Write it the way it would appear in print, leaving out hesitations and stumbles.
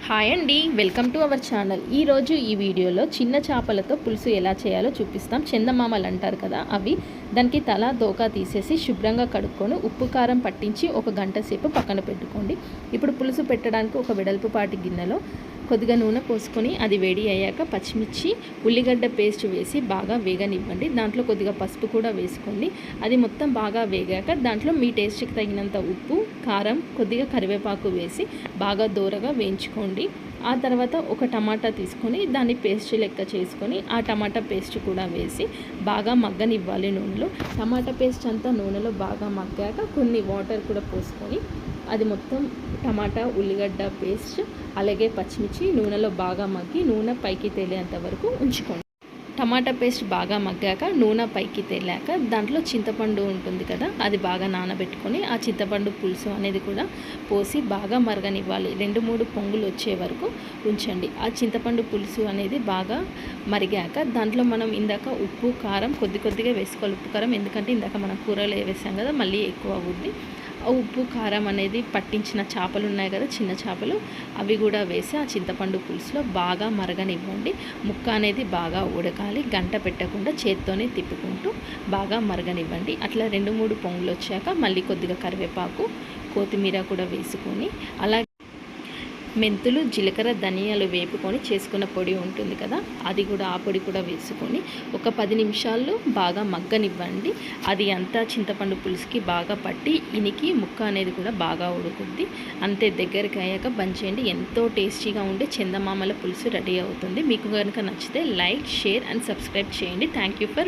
Hi అండి, welcome to our channel. ఈరోజు ఈ వీడియోలో చిన్న చేపలతో పులుసు ఎలా చేయాలో చూపిస్తాం. చందమామలు అంటారు కదా, అవి. దానికి తల దోకా తీసేసి శుభ్రంగా కడుక్కొని ఉప్పు కారం పట్టించి ఒక గంట సేపు పక్కన పెట్టుకోండి. ఇప్పుడు పులుసు పెట్టడానికి ఒక వెడల్పుపాటి గిన్నెలో కొద్దిగా నూనె పోసుకొని అది వేడి అయ్యాక పచ్చిమిర్చి, ఉల్లిగడ్డ పేస్ట్ వేసి బాగా వేగనివ్వండి. దాంట్లో కొద్దిగా పసుపు కూడా వేసుకోండి. అది మొత్తం బాగా వేగాక దాంట్లో మీ టేస్ట్కి తగినంత ఉప్పు, కారం, కొద్దిగా కరివేపాకు వేసి బాగా దూరగా వేయించుకోండి. ఆ తర్వాత ఒక టమాటా తీసుకొని దాన్ని పేస్ట్ లెక్క చేసుకొని ఆ టమాటా పేస్ట్ కూడా వేసి బాగా మగ్గనివ్వాలి నూనెలో. టమాటా పేస్ట్ అంతా నూనెలో బాగా మగ్గాక కొన్ని వాటర్ కూడా పోసుకొని అది మొత్తం టమాటా, ఉల్లిగడ్డ పేస్ట్ అలాగే పచ్చిమిర్చి నూనెలో బాగా మగ్గి నూనె పైకి తేలేంత వరకు ఉంచుకోండి. టమాటా పేస్ట్ బాగా మగ్గాక నూనె పైకి తేలాక దాంట్లో చింతపండు ఉంటుంది కదా, అది బాగా నానబెట్టుకొని ఆ చింతపండు పులుసు అనేది కూడా పోసి బాగా మరగనివ్వాలి. 2-3 పొంగులు వచ్చే వరకు ఉంచండి. ఆ చింతపండు పులుసు అనేది బాగా మరిగాక దాంట్లో మనం ఇందాక ఉప్పు, కారం కొద్దిగా వేసుకోవాలి. ఉప్పు కారం ఎందుకంటే ఇందాక మనం కూరలో వేసాం కదా, మళ్ళీ ఎక్కువ అవుద్ది. ఉప్పు కారం అనేది పట్టించిన చేపలు ఉన్నాయి కదా, చిన్న చేపలు, అవి కూడా వేసి ఆ చింతపండు పులుసులో బాగా మరగనివ్వండి. ముక్క అనేది బాగా ఉడకాలి. గంట పెట్టకుండా చేత్తోనే తిప్పుకుంటూ బాగా మరగనివ్వండి. అట్లా 2-3 పొంగులు వచ్చాక మళ్ళీ కొద్దిగా కరివేపాకు, కొత్తిమీర కూడా వేసుకొని అలాగే మెంతులు, జీలకర్ర, ధనియాలు వేపుకొని చేసుకున్న పొడి ఉంటుంది కదా, అది కూడా ఆ పొడి కూడా వేసుకొని ఒక 10 నిమిషాలు బాగా మగ్గనివ్వండి. అది అంతా చింతపండు పులుసుకి బాగా పట్టి ఇనికి ముక్క అనేది కూడా బాగా ఉడుకుద్ది. అంతే, దగ్గరికి అయ్యాక బంద్ చేయండి. ఎంతో టేస్టీగా ఉండే చందమామల పులుసు రెడీ అవుతుంది. మీకు కనుక నచ్చితే లైక్, షేర్ అండ్ సబ్స్క్రైబ్ చేయండి. Thank you for